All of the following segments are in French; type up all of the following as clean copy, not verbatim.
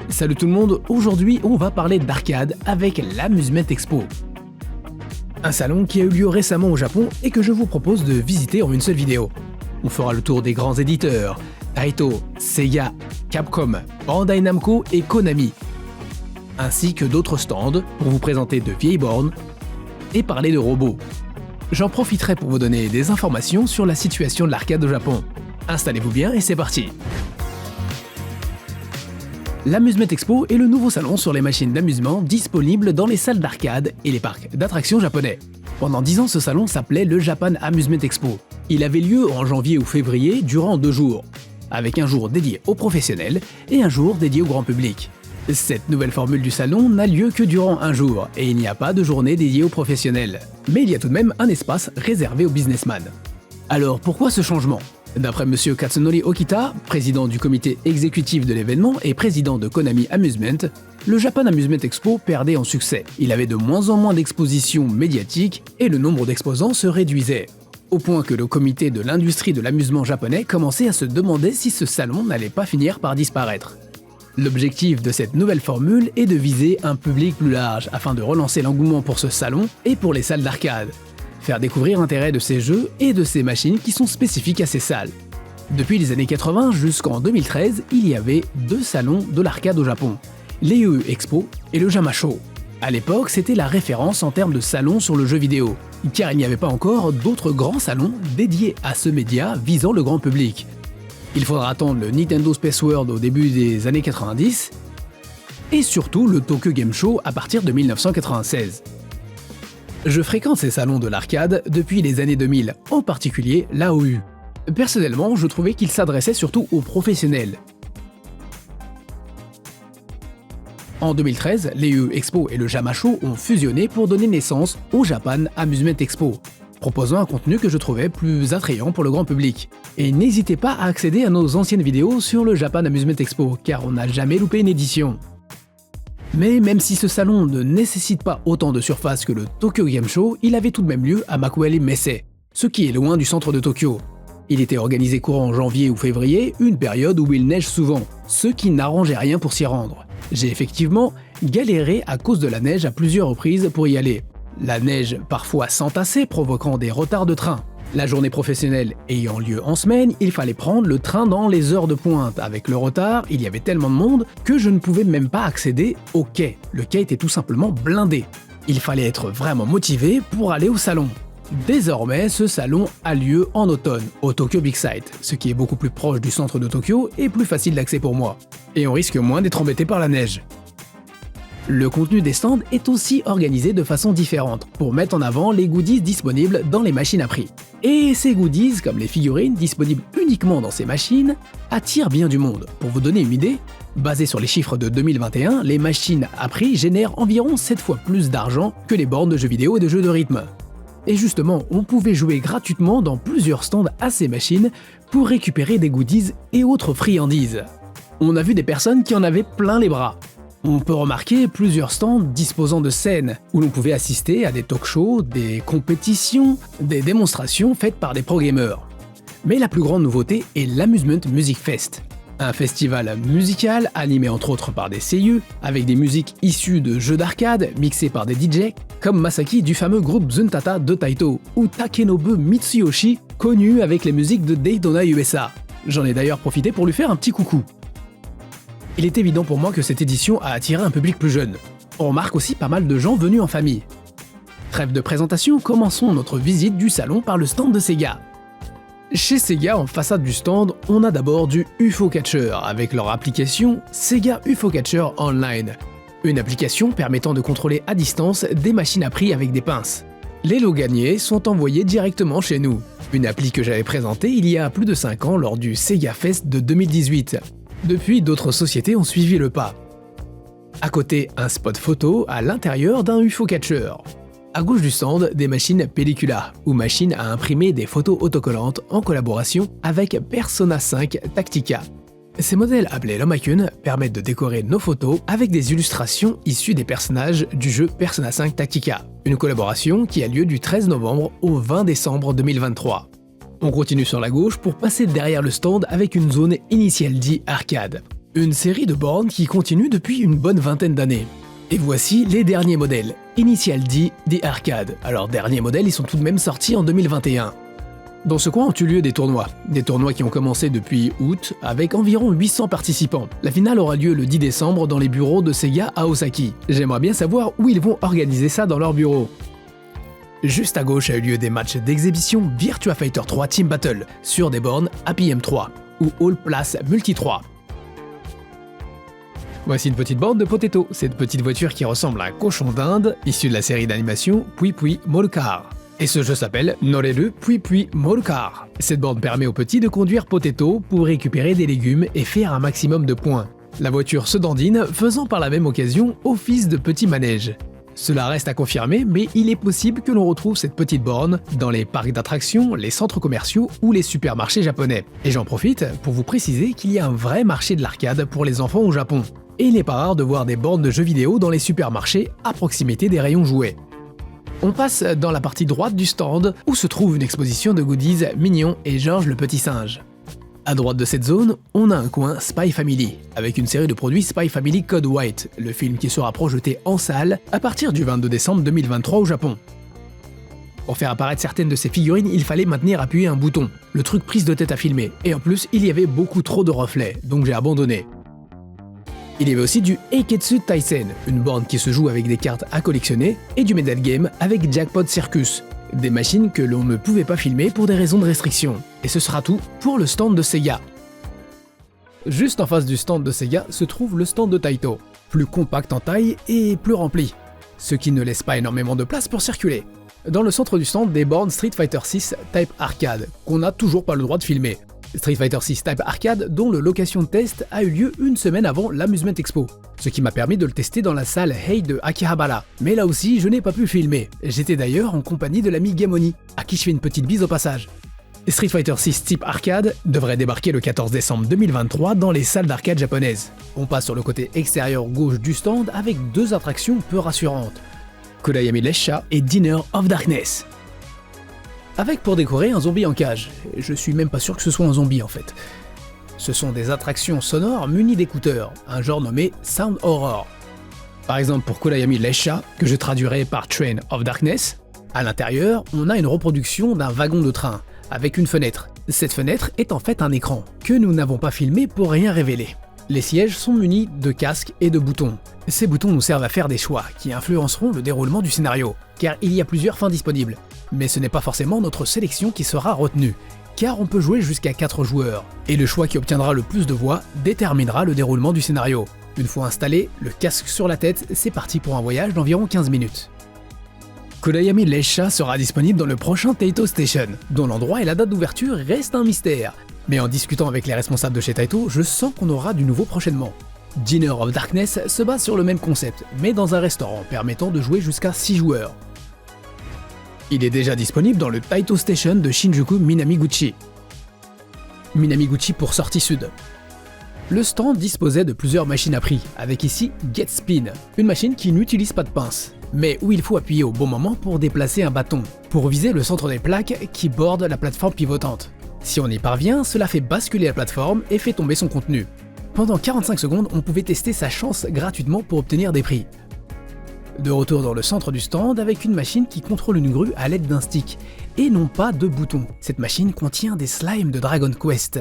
Salut tout le monde, aujourd'hui on va parler d'arcade avec l'Amusement Expo. Un salon qui a eu lieu récemment au Japon et que je vous propose de visiter en une seule vidéo. On fera le tour des grands éditeurs, Taito, Sega, Capcom, Bandai Namco et Konami, ainsi que d'autres stands pour vous présenter de vieilles bornes et parler de robots. J'en profiterai pour vous donner des informations sur la situation de l'arcade au Japon. Installez-vous bien et c'est parti. L'Amusement Expo est le nouveau salon sur les machines d'amusement disponibles dans les salles d'arcade et les parcs d'attractions japonais. Pendant 10 ans, ce salon s'appelait le Japan Amusement Expo. Il avait lieu en janvier ou février durant 2 jours, avec un jour dédié aux professionnels et un jour dédié au grand public. Cette nouvelle formule du salon n'a lieu que durant un jour et il n'y a pas de journée dédiée aux professionnels. Mais il y a tout de même un espace réservé aux businessmen. Alors pourquoi ce changement ? D'après M. Katsunori Okita, président du comité exécutif de l'événement et président de Konami Amusement, le Japan Amusement Expo perdait en succès. Il avait de moins en moins d'expositions médiatiques et le nombre d'exposants se réduisait. Au point que le comité de l'industrie de l'amusement japonais commençait à se demander si ce salon n'allait pas finir par disparaître. L'objectif de cette nouvelle formule est de viser un public plus large afin de relancer l'engouement pour ce salon et pour les salles d'arcade. Faire découvrir l'intérêt de ces jeux et de ces machines qui sont spécifiques à ces salles. Depuis les années 80 jusqu'en 2013, il y avait 2 salons de l'arcade au Japon, l'Eiu Expo et le Jamasho. À l'époque, c'était la référence en termes de salons sur le jeu vidéo, car il n'y avait pas encore d'autres grands salons dédiés à ce média visant le grand public. Il faudra attendre le Nintendo Space World au début des années 90 et surtout le Tokyo Game Show à partir de 1996. Je fréquente ces salons de l'arcade depuis les années 2000, en particulier l'AOU. Personnellement, je trouvais qu'ils s'adressaient surtout aux professionnels. En 2013, l'Eiu Expo et le Jamasho ont fusionné pour donner naissance au Japan Amusement Expo, proposant un contenu que je trouvais plus attrayant pour le grand public. Et n'hésitez pas à accéder à nos anciennes vidéos sur le Japan Amusement Expo, car on n'a jamais loupé une édition. Mais même si ce salon ne nécessite pas autant de surface que le Tokyo Game Show, il avait tout de même lieu à Makuhari Messe, ce qui est loin du centre de Tokyo. Il était organisé courant janvier ou février, une période où il neige souvent, ce qui n'arrangeait rien pour s'y rendre. J'ai effectivement galéré à cause de la neige à plusieurs reprises pour y aller. La neige parfois s'entassait, provoquant des retards de train. La journée professionnelle ayant lieu en semaine, il fallait prendre le train dans les heures de pointe. Avec le retard, il y avait tellement de monde que je ne pouvais même pas accéder au quai. Le quai était tout simplement blindé. Il fallait être vraiment motivé pour aller au salon. Désormais, ce salon a lieu en automne, au Tokyo Big Sight, ce qui est beaucoup plus proche du centre de Tokyo et plus facile d'accès pour moi. Et on risque moins d'être embêté par la neige. Le contenu des stands est aussi organisé de façon différente, pour mettre en avant les goodies disponibles dans les machines à prix. Et ces goodies, comme les figurines disponibles uniquement dans ces machines, attirent bien du monde. Pour vous donner une idée, basé sur les chiffres de 2021, les machines à prix génèrent environ 7 fois plus d'argent que les bornes de jeux vidéo et de jeux de rythme. Et justement, on pouvait jouer gratuitement dans plusieurs stands à ces machines pour récupérer des goodies et autres friandises. On a vu des personnes qui en avaient plein les bras. On peut remarquer plusieurs stands disposant de scènes où l'on pouvait assister à des talk-shows, des compétitions, des démonstrations faites par des pro-gamers. Mais la plus grande nouveauté est l'Amusement Music Fest, un festival musical animé entre autres par des seiyuu, avec des musiques issues de jeux d'arcade mixées par des DJ comme Masaki du fameux groupe Zuntata de Taito ou Takenobu Mitsuyoshi, connu avec les musiques de Daytona USA. J'en ai d'ailleurs profité pour lui faire un petit coucou. Il est évident pour moi que cette édition a attiré un public plus jeune. On remarque aussi pas mal de gens venus en famille. Trêve de présentation, commençons notre visite du salon par le stand de Sega. Chez Sega, en façade du stand, on a d'abord du UFO Catcher avec leur application Sega UFO Catcher Online, une application permettant de contrôler à distance des machines à prix avec des pinces. Les lots gagnés sont envoyés directement chez nous, une appli que j'avais présentée il y a plus de 5 ans lors du Sega Fest de 2018. Depuis, d'autres sociétés ont suivi le pas. À côté, un spot photo à l'intérieur d'un UFO Catcher. À gauche du stand, des machines Pellicula, ou machines à imprimer des photos autocollantes en collaboration avec Persona 5 Tactica. Ces modèles appelés Lomakun permettent de décorer nos photos avec des illustrations issues des personnages du jeu Persona 5 Tactica, une collaboration qui a lieu du 13 novembre au 20 décembre 2023. On continue sur la gauche pour passer derrière le stand avec une zone initiale dit arcade. Une série de bornes qui continue depuis une bonne vingtaine d'années. Et voici les derniers modèles. Initial D, des arcades. Alors derniers modèles, ils sont tout de même sortis en 2021. Dans ce coin ont eu lieu des tournois qui ont commencé depuis août avec environ 800 participants. La finale aura lieu le 10 décembre dans les bureaux de Sega à Osaki. J'aimerais bien savoir où ils vont organiser ça dans leur bureau. Juste à gauche a eu lieu des matchs d'exhibition Virtua Fighter 3 Team Battle sur des bornes Happy M3 ou All Place Multi 3. Voici une petite borne de Potato, cette petite voiture qui ressemble à un cochon d'Inde, issue de la série d'animation Pui Pui Molcar. Et ce jeu s'appelle Noreru Pui Pui Molcar. Cette borne permet aux petits de conduire Potato pour récupérer des légumes et faire un maximum de points. La voiture se dandine, faisant par la même occasion office de petit manège. Cela reste à confirmer, mais il est possible que l'on retrouve cette petite borne dans les parcs d'attractions, les centres commerciaux ou les supermarchés japonais. Et j'en profite pour vous préciser qu'il y a un vrai marché de l'arcade pour les enfants au Japon. Et il n'est pas rare de voir des bornes de jeux vidéo dans les supermarchés à proximité des rayons jouets. On passe dans la partie droite du stand où se trouve une exposition de goodies Mignon et Georges le petit singe. À droite de cette zone, on a un coin Spy Family, avec une série de produits Spy Family Code White, le film qui sera projeté en salle à partir du 22 décembre 2023 au Japon. Pour faire apparaître certaines de ces figurines, il fallait maintenir appuyé un bouton, le truc prise de tête à filmer, et en plus il y avait beaucoup trop de reflets, donc j'ai abandonné. Il y avait aussi du Eiketsu Taisen, une borne qui se joue avec des cartes à collectionner, et du Medal Game avec Jackpot Circus, des machines que l'on ne pouvait pas filmer pour des raisons de restriction. Et ce sera tout pour le stand de Sega. Juste en face du stand de Sega se trouve le stand de Taito, plus compact en taille et plus rempli, ce qui ne laisse pas énormément de place pour circuler. Dans le centre du stand, des bornes Street Fighter 6 Type Arcade, qu'on n'a toujours pas le droit de filmer. Street Fighter 6 Type Arcade dont le location test a eu lieu une semaine avant l'Amusement Expo, ce qui m'a permis de le tester dans la salle Hey de Akihabara. Mais là aussi, je n'ai pas pu filmer. J'étais d'ailleurs en compagnie de l'ami Gamoni, à qui je fais une petite bise au passage. Street Fighter 6 Type Arcade devrait débarquer le 14 décembre 2023 dans les salles d'arcade japonaises. On passe sur le côté extérieur gauche du stand avec deux attractions peu rassurantes. Kodayami Lesha et Dinner of Darkness. Avec pour décorer un zombie en cage. Je suis même pas sûr que ce soit un zombie en fait. Ce sont des attractions sonores munies d'écouteurs, un genre nommé Sound Horror. Par exemple pour Kodayami Lesha, que je traduirai par Train of Darkness, à l'intérieur, on a une reproduction d'un wagon de train, avec une fenêtre. Cette fenêtre est en fait un écran, que nous n'avons pas filmé pour rien révéler. Les sièges sont munis de casques et de boutons. Ces boutons nous servent à faire des choix, qui influenceront le déroulement du scénario, car il y a plusieurs fins disponibles. Mais ce n'est pas forcément notre sélection qui sera retenue, car on peut jouer jusqu'à 4 joueurs, et le choix qui obtiendra le plus de voix déterminera le déroulement du scénario. Une fois installé, le casque sur la tête, c'est parti pour un voyage d'environ 15 minutes. Kodayami Lesha sera disponible dans le prochain Taito Station, dont l'endroit et la date d'ouverture restent un mystère. Mais en discutant avec les responsables de chez Taito, je sens qu'on aura du nouveau prochainement. Dinner of Darkness se base sur le même concept, mais dans un restaurant permettant de jouer jusqu'à 6 joueurs. Il est déjà disponible dans le Taito Station de Shinjuku Minamiguchi. Minamiguchi pour sortie sud. Le stand disposait de plusieurs machines à prix, avec ici Get Spin, une machine qui n'utilise pas de pince, mais où il faut appuyer au bon moment pour déplacer un bâton, pour viser le centre des plaques qui bordent la plateforme pivotante. Si on y parvient, cela fait basculer la plateforme et fait tomber son contenu. Pendant 45 secondes, on pouvait tester sa chance gratuitement pour obtenir des prix. De retour dans le centre du stand avec une machine qui contrôle une grue à l'aide d'un stick, et non pas de boutons. Cette machine contient des slimes de Dragon Quest.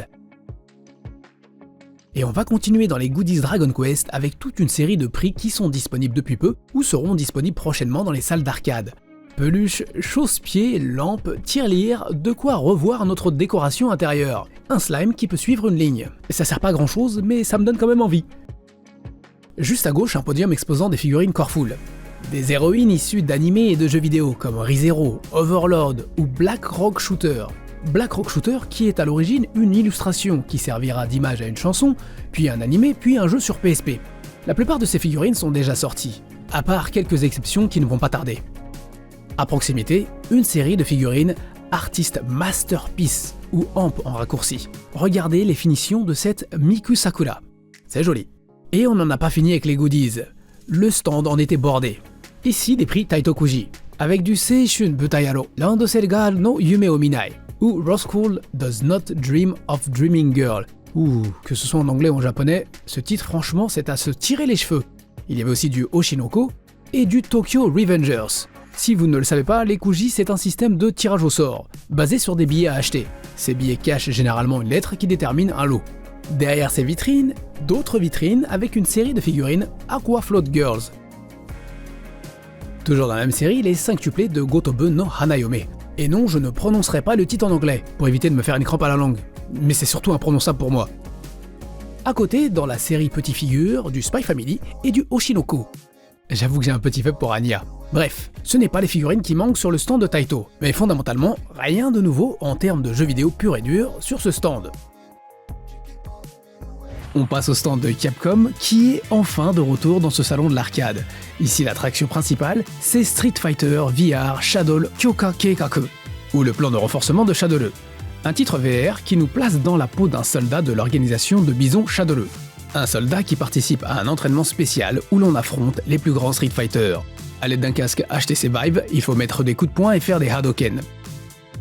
Et on va continuer dans les goodies Dragon Quest avec toute une série de prix qui sont disponibles depuis peu ou seront disponibles prochainement dans les salles d'arcade. Peluches, chausse-pieds, lampes, tirelires, de quoi revoir notre décoration intérieure. Un slime qui peut suivre une ligne. Ça sert pas à grand chose, mais ça me donne quand même envie. Juste à gauche, un podium exposant des figurines Coreful. Des héroïnes issues d'animés et de jeux vidéo comme ReZero, Overlord ou Black Rock Shooter. Black Rock Shooter qui est à l'origine une illustration qui servira d'image à une chanson, puis un animé, puis un jeu sur PSP. La plupart de ces figurines sont déjà sorties, à part quelques exceptions qui ne vont pas tarder. À proximité, une série de figurines Artist Masterpiece, ou AMP en raccourci. Regardez les finitions de cette Miku Sakura. C'est joli. Et on n'en a pas fini avec les goodies. Le stand en était bordé. Ici des prix Taitokuji, avec du Seishun Butayaro, Landoselgal no Yume o Minai, ou Roscoe Does Not Dream of Dreaming Girl, Que ce soit en anglais ou en japonais, ce titre franchement c'est à se tirer les cheveux. Il y avait aussi du Oshinoko et du Tokyo Revengers. Si vous ne le savez pas, les Kuji c'est un système de tirage au sort, basé sur des billets à acheter. Ces billets cachent généralement une lettre qui détermine un lot. Derrière ces vitrines, d'autres vitrines avec une série de figurines Aqua Float Girls. Toujours dans la même série, les 5tuplés de Gotobe no Hanayome. Et non, je ne prononcerai pas le titre en anglais, pour éviter de me faire une crampe à la langue. Mais c'est surtout imprononçable pour moi. À côté, dans la série Petit Figure, du Spy Family et du Oshinoko. J'avoue que j'ai un petit faible pour Anya. Bref, ce n'est pas les figurines qui manquent sur le stand de Taito, mais fondamentalement, rien de nouveau en termes de jeux vidéo pur et dur sur ce stand. On passe au stand de Capcom qui est enfin de retour dans ce salon de l'arcade. Ici l'attraction principale, c'est Street Fighter VR Shadow Kyoka Keikaku, ou le plan de renforcement de Shadowleux. Un titre VR qui nous place dans la peau d'un soldat de l'organisation de Bison Shadowleux. Un soldat qui participe à un entraînement spécial où l'on affronte les plus grands Street Fighter. A l'aide d'un casque HTC Vive, il faut mettre des coups de poing et faire des Hadoken.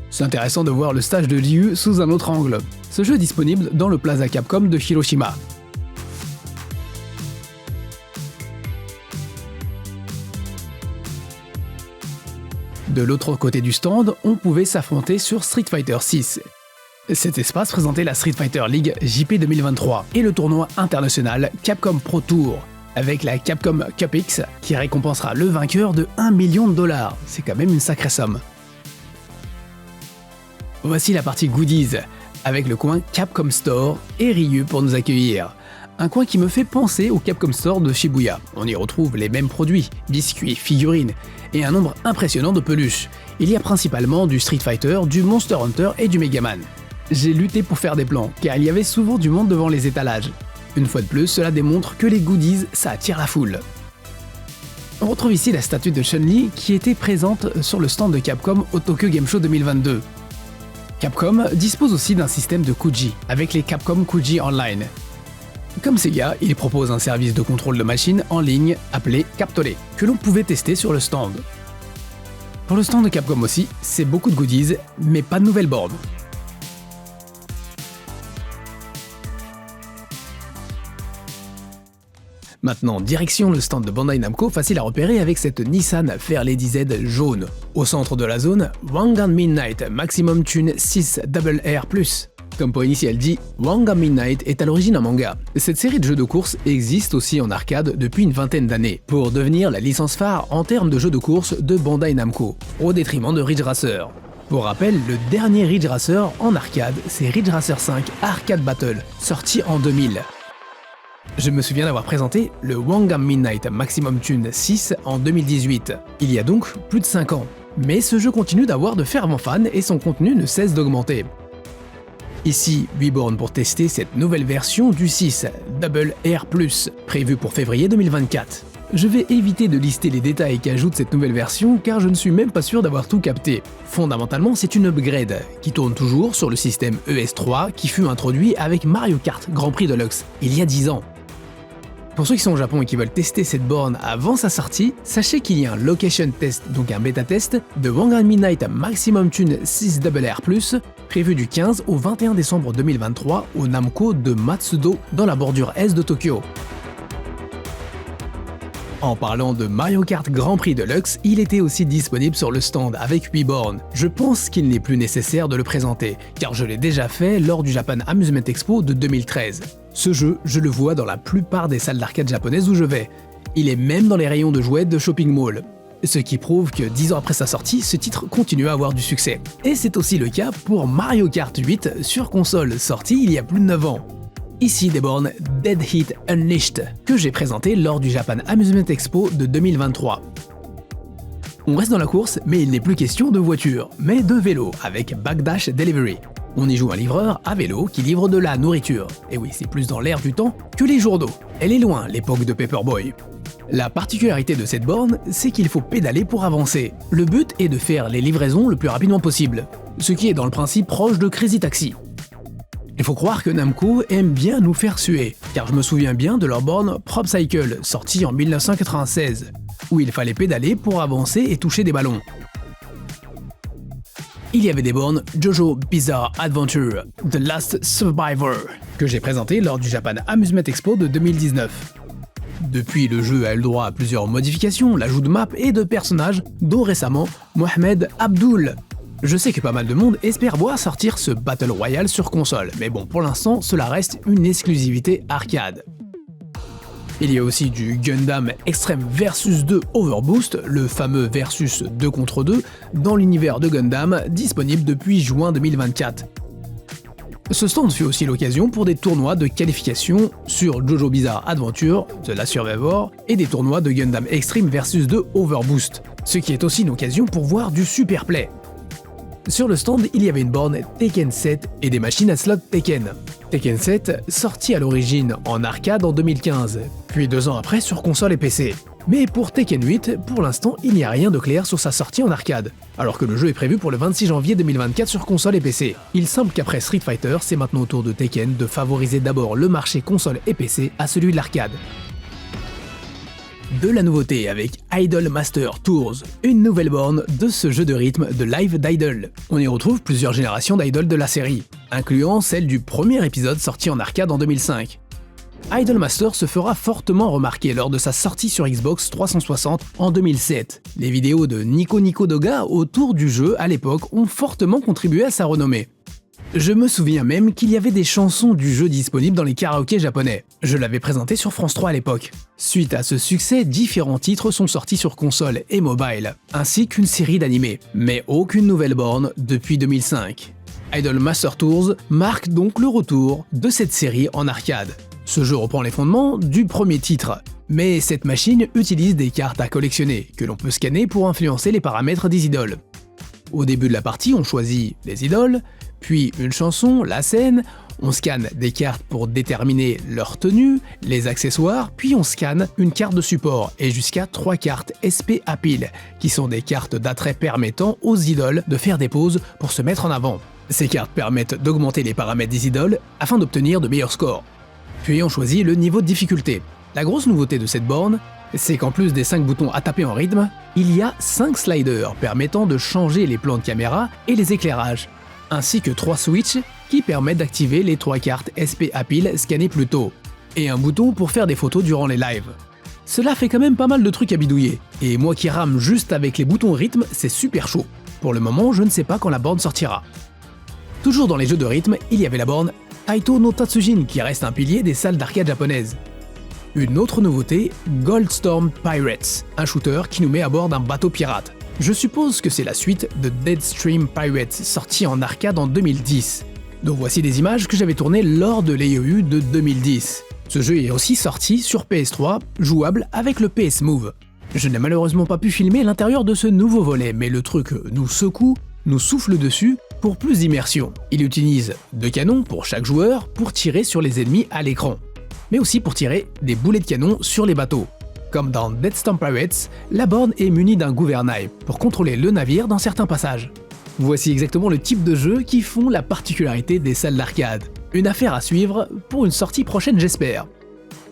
C'est intéressant de voir le stage de Ryu sous un autre angle. Ce jeu est disponible dans le Plaza Capcom de Hiroshima. De l'autre côté du stand, on pouvait s'affronter sur Street Fighter 6. Cet espace présentait la Street Fighter League JP 2023 et le tournoi international Capcom Pro Tour, avec la Capcom Cup X qui récompensera le vainqueur de 1 million de dollars. C'est quand même une sacrée somme. Voici la partie goodies, avec le coin Capcom Store et Ryu pour nous accueillir. Un coin qui me fait penser au Capcom Store de Shibuya. On y retrouve les mêmes produits, biscuits, figurines, et un nombre impressionnant de peluches. Il y a principalement du Street Fighter, du Monster Hunter et du Mega Man. J'ai lutté pour faire des plans, car il y avait souvent du monde devant les étalages. Une fois de plus, cela démontre que les goodies, ça attire la foule. On retrouve ici la statue de Chun-Li qui était présente sur le stand de Capcom au Tokyo Game Show 2022. Capcom dispose aussi d'un système de Kuji, avec les Capcom Kuji Online. Comme Sega, il propose un service de contrôle de machine en ligne appelé Captole, que l'on pouvait tester sur le stand. Pour le stand de Capcom aussi, c'est beaucoup de goodies, mais pas de nouvelles bornes. Maintenant, direction le stand de Bandai Namco, facile à repérer avec cette Nissan Fairlady Z jaune. Au centre de la zone, Wangan Midnight Maximum Tune 6 Double R+. Comme point initial dit, Wangan Midnight est à l'origine un manga. Cette série de jeux de course existe aussi en arcade depuis une vingtaine d'années, pour devenir la licence phare en termes de jeux de course de Bandai Namco, au détriment de Ridge Racer. Pour rappel, le dernier Ridge Racer en arcade, c'est Ridge Racer 5 Arcade Battle, sorti en 2000. Je me souviens d'avoir présenté le Wangan Midnight Maximum Tune 6 en 2018, il y a donc plus de 5 ans. Mais ce jeu continue d'avoir de fervents fans et son contenu ne cesse d'augmenter. Ici, 8 bornes pour tester cette nouvelle version du 6 Double R+, prévue pour février 2024. Je vais éviter de lister les détails qu'ajoute cette nouvelle version car je ne suis même pas sûr d'avoir tout capté. Fondamentalement, c'est une upgrade qui tourne toujours sur le système ES3 qui fut introduit avec Mario Kart Grand Prix Deluxe il y a 10 ans. Pour ceux qui sont au Japon et qui veulent tester cette borne avant sa sortie, sachez qu'il y a un location test, donc un bêta test, de Wangan Midnight Maximum Tune 6 Double R+, prévu du 15 au 21 décembre 2023 au Namco de Matsudo dans la bordure est de Tokyo. En parlant de Mario Kart Grand Prix Deluxe, il était aussi disponible sur le stand avec 8 bornes. Je pense qu'il n'est plus nécessaire de le présenter, car je l'ai déjà fait lors du Japan Amusement Expo de 2013. Ce jeu, je le vois dans la plupart des salles d'arcade japonaises où je vais. Il est même dans les rayons de jouets de shopping mall. Ce qui prouve que 10 ans après sa sortie, ce titre continue à avoir du succès. Et c'est aussi le cas pour Mario Kart 8 sur console, sorti il y a plus de 9 ans. Ici des bornes Dead Heat Unleashed, que j'ai présenté lors du Japan Amusement Expo de 2023. On reste dans la course, mais il n'est plus question de voiture, mais de vélo, avec Backdash Delivery. On y joue un livreur à vélo qui livre de la nourriture. Et oui, c'est plus dans l'air du temps que les journaux. Elle est loin, l'époque de Paperboy. La particularité de cette borne, c'est qu'il faut pédaler pour avancer. Le but est de faire les livraisons le plus rapidement possible, ce qui est dans le principe proche de Crazy Taxi. Il faut croire que Namco aime bien nous faire suer, car je me souviens bien de leur borne Prop Cycle, sortie en 1996, où il fallait pédaler pour avancer et toucher des ballons. Il y avait des bornes Jojo Bizarre Adventure, The Last Survivor, que j'ai présenté lors du Japan Amusement Expo de 2019. Depuis, le jeu a eu le droit à plusieurs modifications, l'ajout de maps et de personnages, dont récemment Mohamed Abdul. Je sais que pas mal de monde espère voir sortir ce Battle Royale sur console, mais bon, pour l'instant, cela reste une exclusivité arcade. Il y a aussi du Gundam Extreme Versus 2 Overboost, le fameux versus 2 contre 2, dans l'univers de Gundam, disponible depuis juin 2024. Ce stand fut aussi l'occasion pour des tournois de qualification sur JoJo Bizarre Adventure, The Last Survivor, et des tournois de Gundam Extreme Versus 2 Overboost, ce qui est aussi une occasion pour voir du Superplay. Sur le stand, il y avait une borne Tekken 7 et des machines à slot Tekken. Tekken 7 sorti à l'origine en arcade en 2015, puis 2 ans après sur console et PC. Mais pour Tekken 8, pour l'instant, il n'y a rien de clair sur sa sortie en arcade, alors que le jeu est prévu pour le 26 janvier 2024 sur console et PC. Il semble qu'après Street Fighter, c'est maintenant au tour de Tekken de favoriser d'abord le marché console et PC à celui de l'arcade. De la nouveauté avec Idol Master Tours, une nouvelle borne de ce jeu de rythme de Live d'Idol. On y retrouve plusieurs générations d'idoles de la série, incluant celle du premier épisode sorti en arcade en 2005. Idol Master se fera fortement remarquer lors de sa sortie sur Xbox 360 en 2007. Les vidéos de Nico Nico Doga autour du jeu à l'époque ont fortement contribué à sa renommée. Je me souviens même qu'il y avait des chansons du jeu disponibles dans les karaokés japonais. Je l'avais présenté sur France 3 à l'époque. Suite à ce succès, différents titres sont sortis sur console et mobile, ainsi qu'une série d'animés, mais aucune nouvelle borne depuis 2005. Idol Master Tours marque donc le retour de cette série en arcade. Ce jeu reprend les fondements du premier titre, mais cette machine utilise des cartes à collectionner, que l'on peut scanner pour influencer les paramètres des idoles. Au début de la partie, on choisit les idoles, puis une chanson, la scène, on scanne des cartes pour déterminer leur tenue, les accessoires, puis on scanne une carte de support et jusqu'à 3 cartes SP à pile, qui sont des cartes d'attrait permettant aux idoles de faire des pauses pour se mettre en avant. Ces cartes permettent d'augmenter les paramètres des idoles afin d'obtenir de meilleurs scores. Puis on choisit le niveau de difficulté. La grosse nouveauté de cette borne, c'est qu'en plus des 5 boutons à taper en rythme, il y a 5 sliders permettant de changer les plans de caméra et les éclairages, ainsi que 3 switches qui permettent d'activer les 3 cartes SP à pile scannées plus tôt, et un bouton pour faire des photos durant les lives. Cela fait quand même pas mal de trucs à bidouiller, et moi qui rame juste avec les boutons rythme, c'est super chaud. Pour le moment, je ne sais pas quand la borne sortira. Toujours dans les jeux de rythme, il y avait la borne Taito no Tatsujin qui reste un pilier des salles d'arcade japonaises. Une autre nouveauté, Goldstorm Pirates, un shooter qui nous met à bord d'un bateau pirate. Je suppose que c'est la suite de Deadstream Pirates sorti en arcade en 2010. Donc voici des images que j'avais tournées lors de l'EEU de 2010. Ce jeu est aussi sorti sur PS3, jouable avec le PS Move. Je n'ai malheureusement pas pu filmer l'intérieur de ce nouveau volet, mais le truc nous secoue, nous souffle dessus pour plus d'immersion. Il utilise 2 canons pour chaque joueur pour tirer sur les ennemis à l'écran, mais aussi pour tirer des boulets de canon sur les bateaux. Comme dans Deadstorm Pirates, la borne est munie d'un gouvernail pour contrôler le navire dans certains passages. Voici exactement le type de jeux qui font la particularité des salles d'arcade. Une affaire à suivre pour une sortie prochaine j'espère.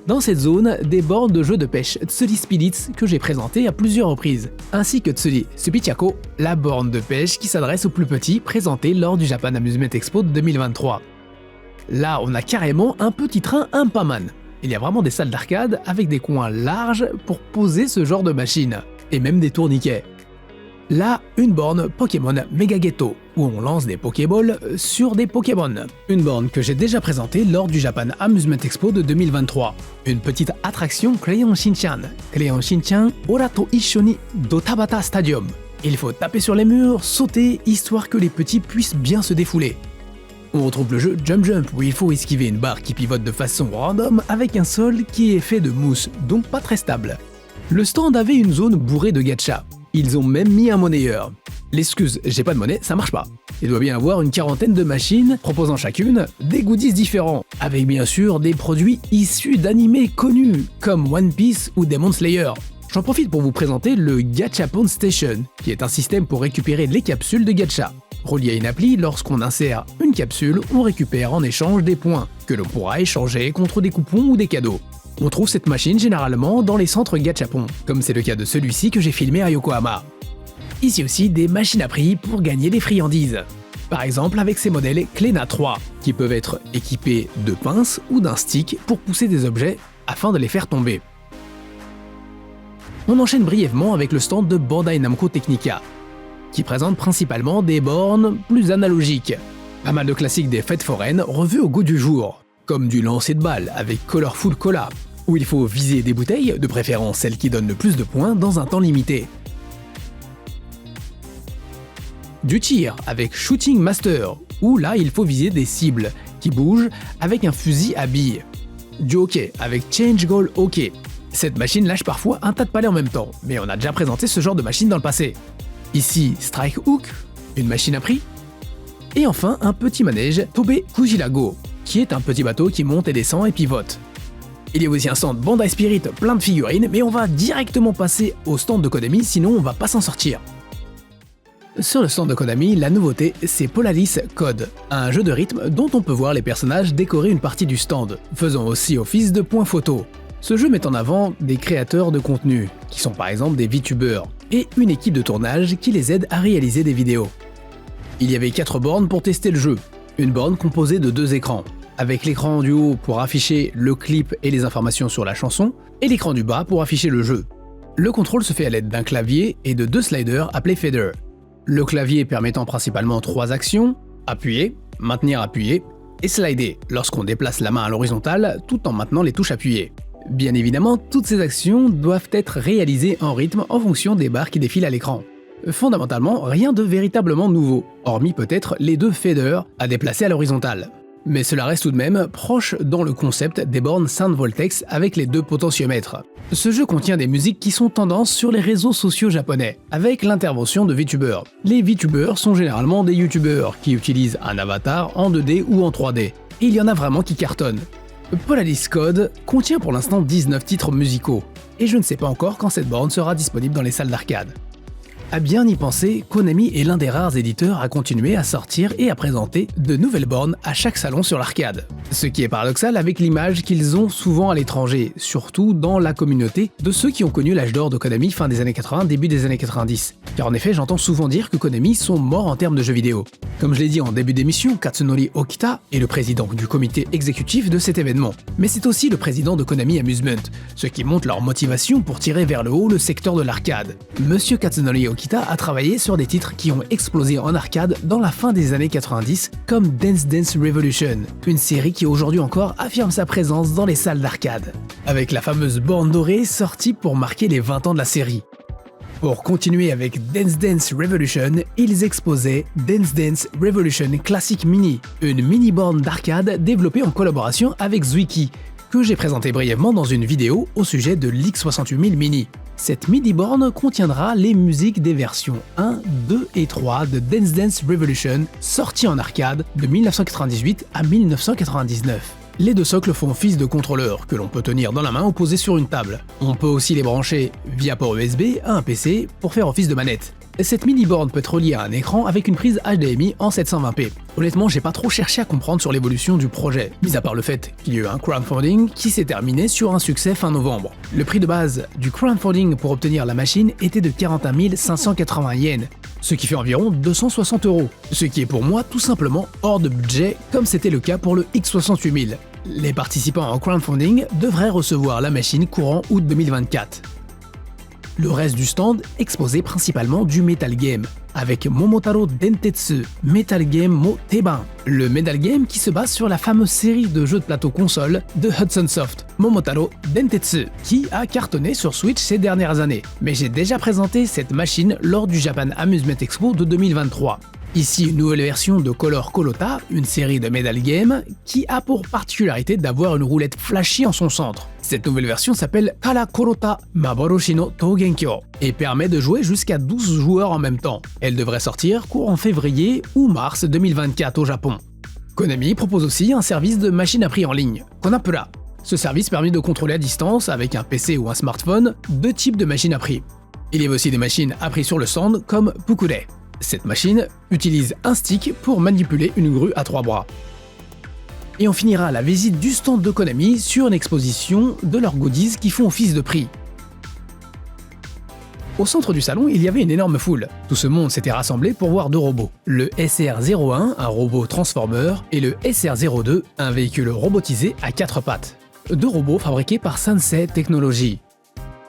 Dans cette zone, des bornes de jeux de pêche Tsuri Spirits que j'ai présentées à plusieurs reprises, ainsi que Tsuri Subichako, la borne de pêche qui s'adresse aux plus petits présentée lors du Japan Amusement Expo de 2023. Là, on a carrément un petit train Impaman. Il y a vraiment des salles d'arcade avec des coins larges pour poser ce genre de machine, et même des tourniquets. Là, une borne Pokémon Mega Ghetto, où on lance des Pokéballs sur des Pokémon. Une borne que j'ai déjà présentée lors du Japan Amusement Expo de 2023. Une petite attraction Crayon Shinchan. Crayon Shinchan Orato Ishoni Dotabata Stadium. Il faut taper sur les murs, sauter, histoire que les petits puissent bien se défouler. On retrouve le jeu Jump Jump où il faut esquiver une barre qui pivote de façon random avec un sol qui est fait de mousse, donc pas très stable. Le stand avait une zone bourrée de gachas. Ils ont même mis un monnayeur. L'excuse j'ai pas de monnaie, ça marche pas. Il doit bien avoir une 40aine de machines proposant chacune des goodies différents, avec bien sûr des produits issus d'animés connus comme One Piece ou Demon Slayer. J'en profite pour vous présenter le Gachapon Station, qui est un système pour récupérer les capsules de gacha. Relié à une appli, lorsqu'on insère une capsule, on récupère en échange des points, que l'on pourra échanger contre des coupons ou des cadeaux. On trouve cette machine généralement dans les centres Gachapon, comme c'est le cas de celui-ci que j'ai filmé à Yokohama. Ici aussi des machines à prix pour gagner des friandises. Par exemple avec ces modèles Klena 3, qui peuvent être équipés de pinces ou d'un stick pour pousser des objets afin de les faire tomber. On enchaîne brièvement avec le stand de Bandai Namco Technica, qui présente principalement des bornes plus analogiques. Pas mal de classiques des fêtes foraines revus au goût du jour, comme du lancer de balles avec Colorful Cola, où il faut viser des bouteilles, de préférence celles qui donnent le plus de points dans un temps limité. Du tir avec Shooting Master, où là il faut viser des cibles qui bougent avec un fusil à billes. Du hockey avec Change Goal Hockey. Cette machine lâche parfois un tas de palets en même temps, mais on a déjà présenté ce genre de machine dans le passé. Ici Strike Hook, une machine à prix. Et enfin un petit manège Tobe Kujilago, qui est un petit bateau qui monte et descend et pivote. Il y a aussi un stand Bandai Spirit plein de figurines, mais on va directement passer au stand de Konami, sinon on va pas s'en sortir. Sur le stand de Konami, la nouveauté, c'est Polaris Code, un jeu de rythme dont on peut voir les personnages décorer une partie du stand, faisant aussi office de point photo. Ce jeu met en avant des créateurs de contenu, qui sont par exemple des VTubers, et une équipe de tournage qui les aide à réaliser des vidéos. Il y avait 4 bornes pour tester le jeu, une borne composée de 2 écrans, avec l'écran du haut pour afficher le clip et les informations sur la chanson, et l'écran du bas pour afficher le jeu. Le contrôle se fait à l'aide d'un clavier et de 2 sliders appelés faders. Le clavier permettant principalement 3 actions, appuyer, maintenir appuyé, et slider lorsqu'on déplace la main à l'horizontale tout en maintenant les touches appuyées. Bien évidemment, toutes ces actions doivent être réalisées en rythme en fonction des barres qui défilent à l'écran. Fondamentalement, rien de véritablement nouveau, hormis peut-être les 2 faders à déplacer à l'horizontale. Mais cela reste tout de même proche dans le concept des bornes Sound Voltex avec les 2 potentiomètres. Ce jeu contient des musiques qui sont tendance sur les réseaux sociaux japonais, avec l'intervention de VTubers. Les VTubers sont généralement des YouTubers qui utilisent un avatar en 2D ou en 3D, et il y en a vraiment qui cartonnent. Polaris Code contient pour l'instant 19 titres musicaux, et je ne sais pas encore quand cette borne sera disponible dans les salles d'arcade. À bien y penser, Konami est l'un des rares éditeurs à continuer à sortir et à présenter de nouvelles bornes à chaque salon sur l'arcade. Ce qui est paradoxal avec l'image qu'ils ont souvent à l'étranger, surtout dans la communauté de ceux qui ont connu l'âge d'or de Konami fin des années 80, début des années 90. Car en effet, j'entends souvent dire que Konami sont morts en termes de jeux vidéo. Comme je l'ai dit en début d'émission, Katsunori Okita est le président du comité exécutif de cet événement. Mais c'est aussi le président de Konami Amusement, ce qui montre leur motivation pour tirer vers le haut le secteur de l'arcade. Monsieur Katsunori Okita a travaillé sur des titres qui ont explosé en arcade dans la fin des années 90, comme Dance Dance Revolution, une série qui aujourd'hui encore affirme sa présence dans les salles d'arcade, avec la fameuse borne dorée sortie pour marquer les 20 ans de la série. Pour continuer avec Dance Dance Revolution, ils exposaient Dance Dance Revolution Classic Mini, une mini-borne d'arcade développée en collaboration avec Zwiki, que j'ai présenté brièvement dans une vidéo au sujet de l'X68000 Mini. Cette mini-borne contiendra les musiques des versions 1, 2 et 3 de Dance Dance Revolution, sorties en arcade de 1998 à 1999. Les 2 socles font office de contrôleurs que l'on peut tenir dans la main ou poser sur une table. On peut aussi les brancher via port USB à un PC pour faire office de manette. Cette mini-borne peut être reliée à un écran avec une prise HDMI en 720p. Honnêtement, j'ai pas trop cherché à comprendre sur l'évolution du projet, mis à part le fait qu'il y a eu un crowdfunding qui s'est terminé sur un succès fin novembre. Le prix de base du crowdfunding pour obtenir la machine était de 41 580 yens, ce qui fait environ 260 €, ce qui est pour moi tout simplement hors de budget comme c'était le cas pour le X68000. Les participants au crowdfunding devraient recevoir la machine courant août 2024. Le reste du stand exposait principalement du Metal Game, avec Momotaro Dentetsu Metal Game Mo Teban, le Metal Game qui se base sur la fameuse série de jeux de plateau console de Hudson Soft, Momotaro Dentetsu, qui a cartonné sur Switch ces dernières années. Mais j'ai déjà présenté cette machine lors du Japan Amusement Expo de 2023. Ici, une nouvelle version de Color Colota, une série de Metal Game qui a pour particularité d'avoir une roulette flashy en son centre. Cette nouvelle version s'appelle Kala Colota Maboroshi no Tougenkyo et permet de jouer jusqu'à 12 joueurs en même temps. Elle devrait sortir courant février ou mars 2024 au Japon. Konami propose aussi un service de machine à prix en ligne, Konapura. Ce service permet de contrôler à distance, avec un PC ou un smartphone, 2 types de machines à prix. Il y a aussi des machines à prix sur le stand comme Pukure. Cette machine utilise un stick pour manipuler une grue à 3 bras. Et on finira la visite du stand de Konami sur une exposition de leurs goodies qui font office de prix. Au centre du salon, il y avait une énorme foule. Tout ce monde s'était rassemblé pour voir deux robots. Le SR01, un robot transformer, et le SR02, un véhicule robotisé à 4 pattes. Deux robots fabriqués par Sensei Technologies.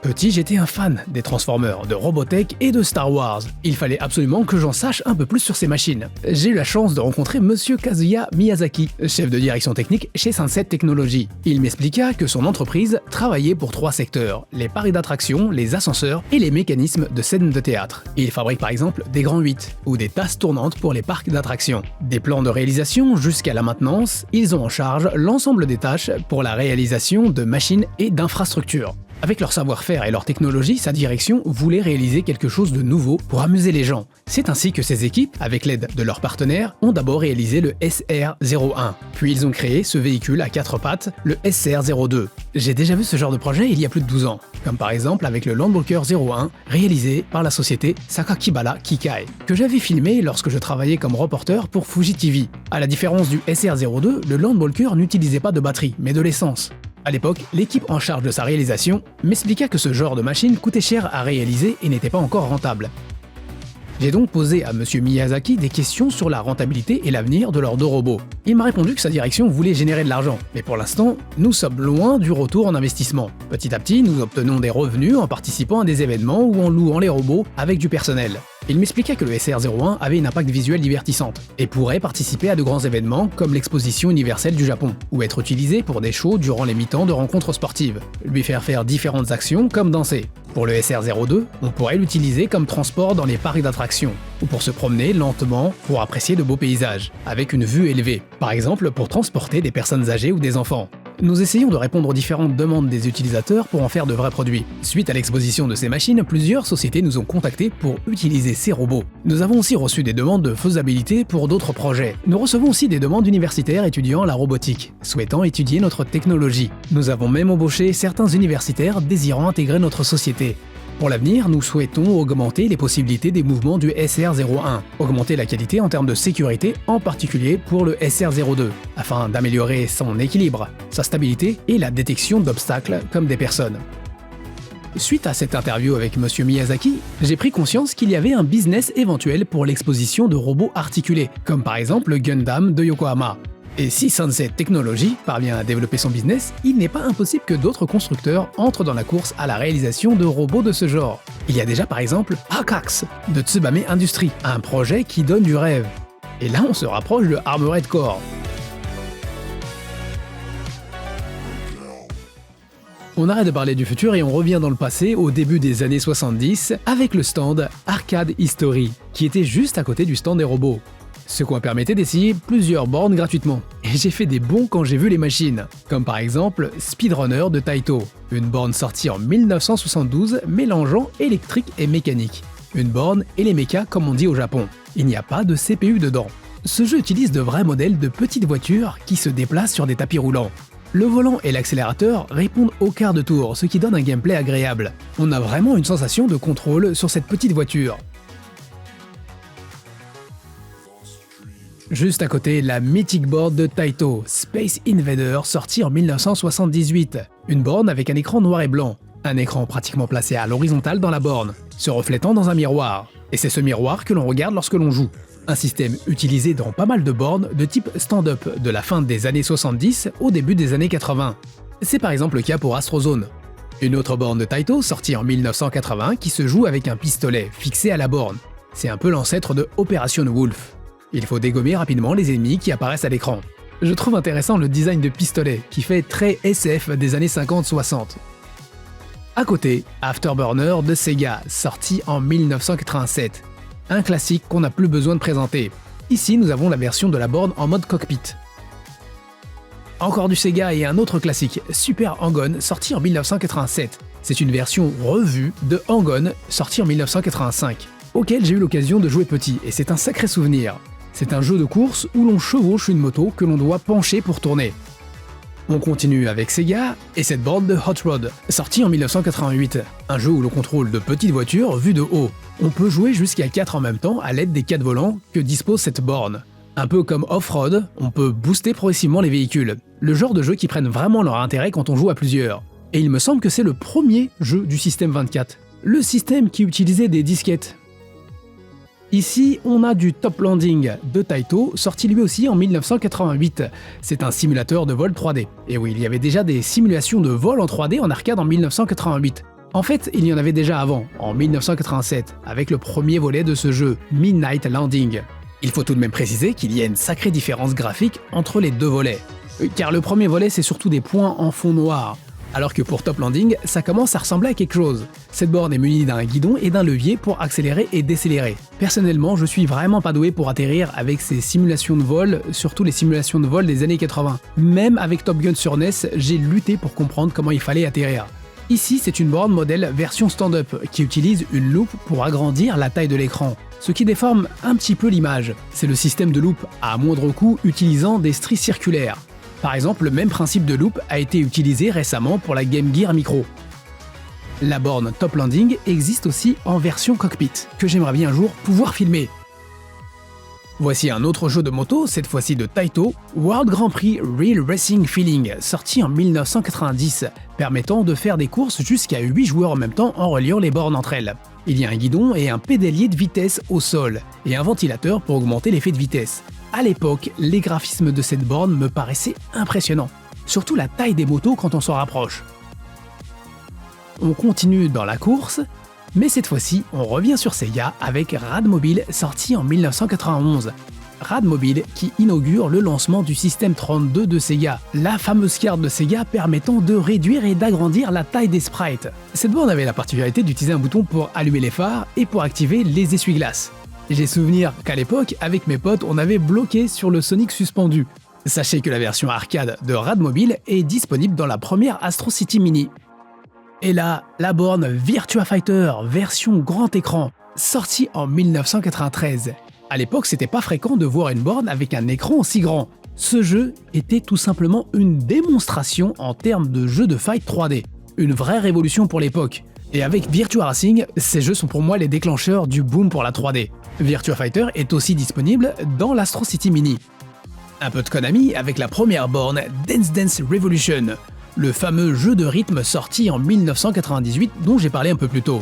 Petit, j'étais un fan des Transformers, de Robotech et de Star Wars. Il fallait absolument que j'en sache un peu plus sur ces machines. J'ai eu la chance de rencontrer Monsieur Kazuya Miyazaki, chef de direction technique chez Sensei Technologies. Il m'expliqua que son entreprise travaillait pour 3 secteurs, les parcs d'attractions, les ascenseurs et les mécanismes de scène de théâtre. Il fabrique par exemple des grands 8 ou des tasses tournantes pour les parcs d'attractions. Des plans de réalisation jusqu'à la maintenance, ils ont en charge l'ensemble des tâches pour la réalisation de machines et d'infrastructures. Avec leur savoir-faire et leur technologie, sa direction voulait réaliser quelque chose de nouveau pour amuser les gens. C'est ainsi que ces équipes, avec l'aide de leurs partenaires, ont d'abord réalisé le SR01. Puis ils ont créé ce véhicule à 4 pattes, le SR02. J'ai déjà vu ce genre de projet il y a plus de 12 ans, comme par exemple avec le Landwalker 01, réalisé par la société Sakakibara Kikai, que j'avais filmé lorsque je travaillais comme reporter pour Fuji TV. À la différence du SR02, le Landwalker n'utilisait pas de batterie, mais de l'essence. À l'époque, l'équipe en charge de sa réalisation m'expliqua que ce genre de machine coûtait cher à réaliser et n'était pas encore rentable. J'ai donc posé à Monsieur Miyazaki des questions sur la rentabilité et l'avenir de leurs deux robots. Il m'a répondu que sa direction voulait générer de l'argent, mais pour l'instant, nous sommes loin du retour en investissement. Petit à petit, nous obtenons des revenus en participant à des événements ou en louant les robots avec du personnel. Il m'expliqua que le SR01 avait une impact visuel divertissante et pourrait participer à de grands événements comme l'exposition universelle du Japon, ou être utilisé pour des shows durant les mi-temps de rencontres sportives, lui faire différentes actions comme danser. Pour le SR02, on pourrait l'utiliser comme transport dans les parcs d'attractions, ou pour se promener lentement pour apprécier de beaux paysages, avec une vue élevée, par exemple pour transporter des personnes âgées ou des enfants. Nous essayons de répondre aux différentes demandes des utilisateurs pour en faire de vrais produits. Suite à l'exposition de ces machines, plusieurs sociétés nous ont contactés pour utiliser ces robots. Nous avons aussi reçu des demandes de faisabilité pour d'autres projets. Nous recevons aussi des demandes universitaires étudiant la robotique, souhaitant étudier notre technologie. Nous avons même embauché certains universitaires désirant intégrer notre société. Pour l'avenir, nous souhaitons augmenter les possibilités des mouvements du SR01, augmenter la qualité en termes de sécurité, en particulier pour le SR02, afin d'améliorer son équilibre, sa stabilité et la détection d'obstacles comme des personnes. Suite à cette interview avec Monsieur Miyazaki, j'ai pris conscience qu'il y avait un business éventuel pour l'exposition de robots articulés, comme par exemple le Gundam de Yokohama. Et si Sensei Technologies parvient à développer son business, il n'est pas impossible que d'autres constructeurs entrent dans la course à la réalisation de robots de ce genre. Il y a déjà par exemple Akax de Tsubame Industries, un projet qui donne du rêve. Et là on se rapproche de Armored Core. On arrête de parler du futur et on revient dans le passé au début des années 70 avec le stand Arcade History, qui était juste à côté du stand des robots. Ce qui m'a permis d'essayer plusieurs bornes gratuitement. Et j'ai fait des bons quand j'ai vu les machines, comme par exemple Speedrunner de Taito, une borne sortie en 1972 mélangeant électrique et mécanique. Une borne et les mechas comme on dit au Japon. Il n'y a pas de CPU dedans. Ce jeu utilise de vrais modèles de petites voitures qui se déplacent sur des tapis roulants. Le volant et l'accélérateur répondent au quart de tour, ce qui donne un gameplay agréable. On a vraiment une sensation de contrôle sur cette petite voiture. Juste à côté, la mythique board de Taito, Space Invader, sortie en 1978. Une borne avec un écran noir et blanc. Un écran pratiquement placé à l'horizontale dans la borne, se reflétant dans un miroir. Et c'est ce miroir que l'on regarde lorsque l'on joue. Un système utilisé dans pas mal de bornes de type stand-up de la fin des années 70 au début des années 80. C'est par exemple le cas pour Astrozone. Une autre borne de Taito sortie en 1980 qui se joue avec un pistolet fixé à la borne. C'est un peu l'ancêtre de Operation Wolf. Il faut dégommer rapidement les ennemis qui apparaissent à l'écran. Je trouve intéressant le design de pistolet qui fait très SF des années 50-60. À côté, Afterburner de Sega, sorti en 1987. Un classique qu'on n'a plus besoin de présenter. Ici, nous avons la version de la borne en mode cockpit. Encore du Sega et un autre classique, Super Hang-On, sorti en 1987. C'est une version revue de Hang-On, sorti en 1985, auquel j'ai eu l'occasion de jouer petit, et c'est un sacré souvenir. C'est un jeu de course où l'on chevauche une moto que l'on doit pencher pour tourner. On continue avec Sega et cette borne de Hot Rod, sortie en 1988, un jeu où l'on contrôle de petites voitures vues de haut. On peut jouer jusqu'à 4 en même temps à l'aide des 4 volants que dispose cette borne. Un peu comme Off-Road, on peut booster progressivement les véhicules. Le genre de jeux qui prennent vraiment leur intérêt quand on joue à plusieurs. Et il me semble que c'est le premier jeu du système 24. le système qui utilisait des disquettes. Ici, on a du Top Landing de Taito, sorti lui aussi en 1988. C'est un simulateur de vol 3D. Et oui, il y avait déjà des simulations de vol en 3D en arcade en 1988. En fait, il y en avait déjà avant, en 1987, avec le premier volet de ce jeu, Midnight Landing. Il faut tout de même préciser qu'il y a une sacrée différence graphique entre les deux volets. Car le premier volet, c'est surtout des points en fond noir. Alors que pour Top Landing, ça commence à ressembler à quelque chose. Cette borne est munie d'un guidon et d'un levier pour accélérer et décélérer. Personnellement, je suis vraiment pas doué pour atterrir avec ces simulations de vol, surtout les simulations de vol des années 80. Même avec Top Gun sur NES, j'ai lutté pour comprendre comment il fallait atterrir. Ici, c'est une borne modèle version stand-up qui utilise une loupe pour agrandir la taille de l'écran, ce qui déforme un petit peu l'image. C'est le système de loupe à moindre coût utilisant des stries circulaires. Par exemple, le même principe de loupe a été utilisé récemment pour la Game Gear Micro. La borne Top Landing existe aussi en version cockpit, que j'aimerais bien un jour pouvoir filmer. Voici un autre jeu de moto, cette fois-ci de Taito, World Grand Prix Real Racing Feeling, sorti en 1990, permettant de faire des courses jusqu'à 8 joueurs en même temps en reliant les bornes entre elles. Il y a un guidon et un pédalier de vitesse au sol, et un ventilateur pour augmenter l'effet de vitesse. À l'époque, les graphismes de cette borne me paraissaient impressionnants, surtout la taille des motos quand on s'en rapproche. On continue dans la course, mais cette fois-ci, on revient sur Sega avec Rad Mobile sorti en 1991. Rad Mobile qui inaugure le lancement du système 32 de Sega, la fameuse carte de Sega permettant de réduire et d'agrandir la taille des sprites. Cette borne avait la particularité d'utiliser un bouton pour allumer les phares et pour activer les essuie-glaces. J'ai souvenir qu'à l'époque, avec mes potes, on avait bloqué sur le Sonic suspendu. Sachez que la version arcade de Rad Mobile est disponible dans la première Astro City Mini. Et là, la borne Virtua Fighter version grand écran, sortie en 1993. À l'époque, c'était pas fréquent de voir une borne avec un écran aussi grand. Ce jeu était tout simplement une démonstration en termes de jeu de fight 3D. Une vraie révolution pour l'époque. Et avec Virtua Racing, ces jeux sont pour moi les déclencheurs du boom pour la 3D. Virtua Fighter est aussi disponible dans l'Astro City Mini. Un peu de Konami avec la première borne Dance Dance Revolution, le fameux jeu de rythme sorti en 1998 dont j'ai parlé un peu plus tôt.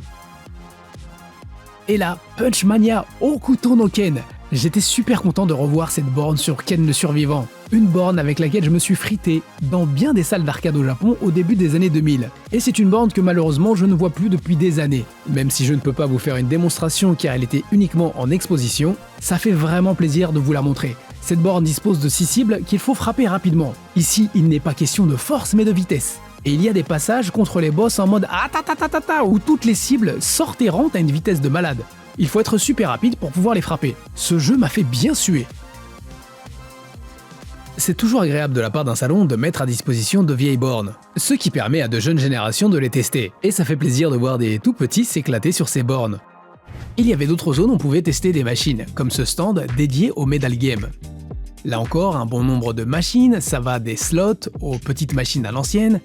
Et là, Punchmania Hokuto no Ken. J'étais super content de revoir cette borne sur Ken le Survivant. Une borne avec laquelle je me suis frité dans bien des salles d'arcade au Japon au début des années 2000. Et c'est une borne que malheureusement je ne vois plus depuis des années. Même si je ne peux pas vous faire une démonstration car elle était uniquement en exposition, ça fait vraiment plaisir de vous la montrer. Cette borne dispose de 6 cibles qu'il faut frapper rapidement. Ici, il n'est pas question de force mais de vitesse. Et il y a des passages contre les boss en mode ta où toutes les cibles sortent et rentrent à une vitesse de malade. Il faut être super rapide pour pouvoir les frapper. Ce jeu m'a fait bien suer. C'est toujours agréable de la part d'un salon de mettre à disposition de vieilles bornes, ce qui permet à de jeunes générations de les tester, et ça fait plaisir de voir des tout petits s'éclater sur ces bornes. Il y avait d'autres zones où on pouvait tester des machines, comme ce stand dédié au Medal Game. Là encore, un bon nombre de machines, ça va des slots aux petites machines à l'ancienne.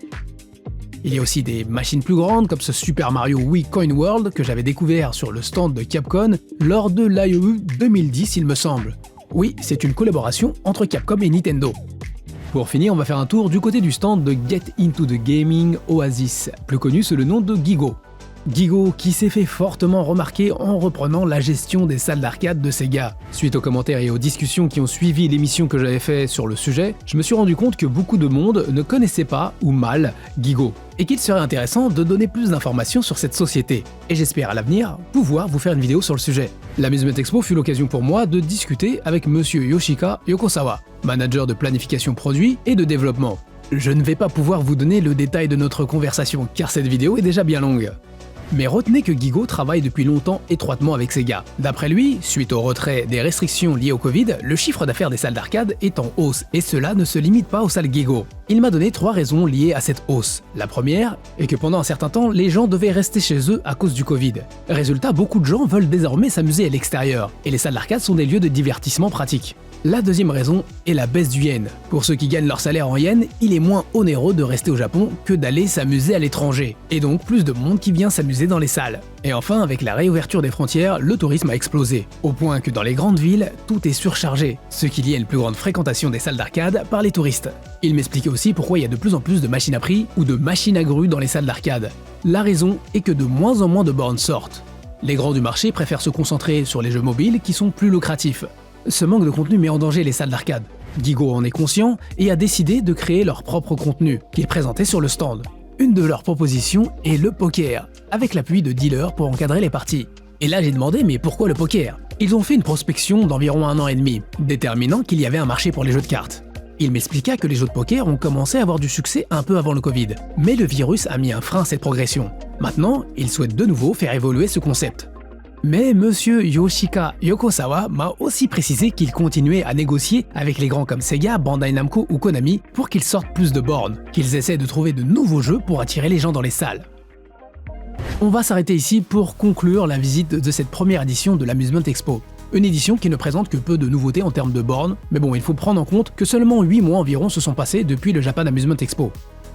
Il y a aussi des machines plus grandes comme ce Super Mario Wii Coin World que j'avais découvert sur le stand de Capcom lors de l'IEU 2010 il me semble. Oui, c'est une collaboration entre Capcom et Nintendo. Pour finir, on va faire un tour du côté du stand de Get Into the Gaming Oasis, plus connu sous le nom de Gigo. Gigo qui s'est fait fortement remarquer en reprenant la gestion des salles d'arcade de Sega. Suite aux commentaires et aux discussions qui ont suivi l'émission que j'avais fait sur le sujet, je me suis rendu compte que beaucoup de monde ne connaissait pas ou mal Gigo, et qu'il serait intéressant de donner plus d'informations sur cette société. Et j'espère à l'avenir pouvoir vous faire une vidéo sur le sujet. L'Amusement Expo fut l'occasion pour moi de discuter avec monsieur Yoshika Yokosawa, manager de planification produit et de développement. Je ne vais pas pouvoir vous donner le détail de notre conversation car cette vidéo est déjà bien longue. Mais retenez que Gigo travaille depuis longtemps étroitement avec Sega. D'après lui, suite au retrait des restrictions liées au Covid, le chiffre d'affaires des salles d'arcade est en hausse et cela ne se limite pas aux salles Gigo. Il m'a donné 3 raisons liées à cette hausse. La première est que pendant un certain temps, les gens devaient rester chez eux à cause du Covid. Résultat, beaucoup de gens veulent désormais s'amuser à l'extérieur et les salles d'arcade sont des lieux de divertissement pratiques. La deuxième raison est la baisse du yen. Pour ceux qui gagnent leur salaire en yen, il est moins onéreux de rester au Japon que d'aller s'amuser à l'étranger, et donc plus de monde qui vient s'amuser dans les salles. Et enfin, avec la réouverture des frontières, le tourisme a explosé, au point que dans les grandes villes, tout est surchargé, ce qui lie à une plus grande fréquentation des salles d'arcade par les touristes. Il m'expliquait aussi pourquoi il y a de plus en plus de machines à prix ou de machines à grue dans les salles d'arcade. La raison est que de moins en moins de bornes sortent. Les grands du marché préfèrent se concentrer sur les jeux mobiles qui sont plus lucratifs. Ce manque de contenu met en danger les salles d'arcade. Gigo en est conscient et a décidé de créer leur propre contenu, qu'il présentait sur le stand. Une de leurs propositions est le poker, avec l'appui de dealers pour encadrer les parties. Et là j'ai demandé mais pourquoi le poker? Ils ont fait une prospection d'environ 1 an et demi, déterminant qu'il y avait un marché pour les jeux de cartes. Il m'expliqua que les jeux de poker ont commencé à avoir du succès un peu avant le Covid, mais le virus a mis un frein à cette progression. Maintenant, ils souhaitent de nouveau faire évoluer ce concept. Mais monsieur Yoshika Yokosawa m'a aussi précisé qu'il continuait à négocier avec les grands comme Sega, Bandai Namco ou Konami pour qu'ils sortent plus de bornes, qu'ils essaient de trouver de nouveaux jeux pour attirer les gens dans les salles. On va s'arrêter ici pour conclure la visite de cette première édition de l'Amusement Expo. Une édition qui ne présente que peu de nouveautés en termes de bornes, mais bon, il faut prendre en compte que seulement 8 mois environ se sont passés depuis le Japan Amusement Expo.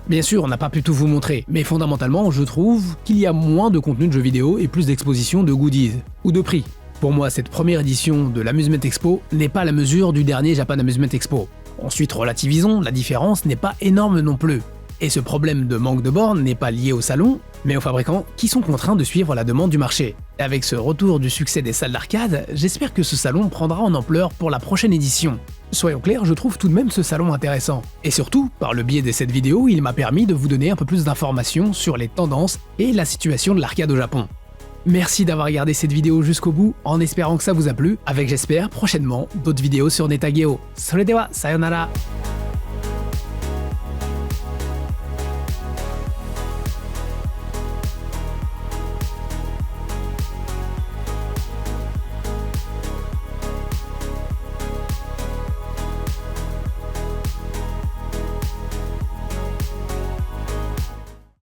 Bien sûr, on n'a pas pu tout vous montrer, mais fondamentalement, je trouve qu'il y a moins de contenu de jeux vidéo et plus d'expositions de goodies, ou de prix. Pour moi, cette première édition de l'Amusement Expo n'est pas à la mesure du dernier Japan Amusement Expo. Ensuite, relativisons, la différence n'est pas énorme non plus. Et ce problème de manque de bornes n'est pas lié au salon, mais aux fabricants qui sont contraints de suivre la demande du marché. Et avec ce retour du succès des salles d'arcade, j'espère que ce salon prendra en ampleur pour la prochaine édition. Soyons clairs, je trouve tout de même ce salon intéressant. Et surtout, par le biais de cette vidéo, il m'a permis de vous donner un peu plus d'informations sur les tendances et la situation de l'arcade au Japon. Merci d'avoir regardé cette vidéo jusqu'au bout, en espérant que ça vous a plu, avec j'espère prochainement d'autres vidéos sur Netageo. Soredewa, sayonara!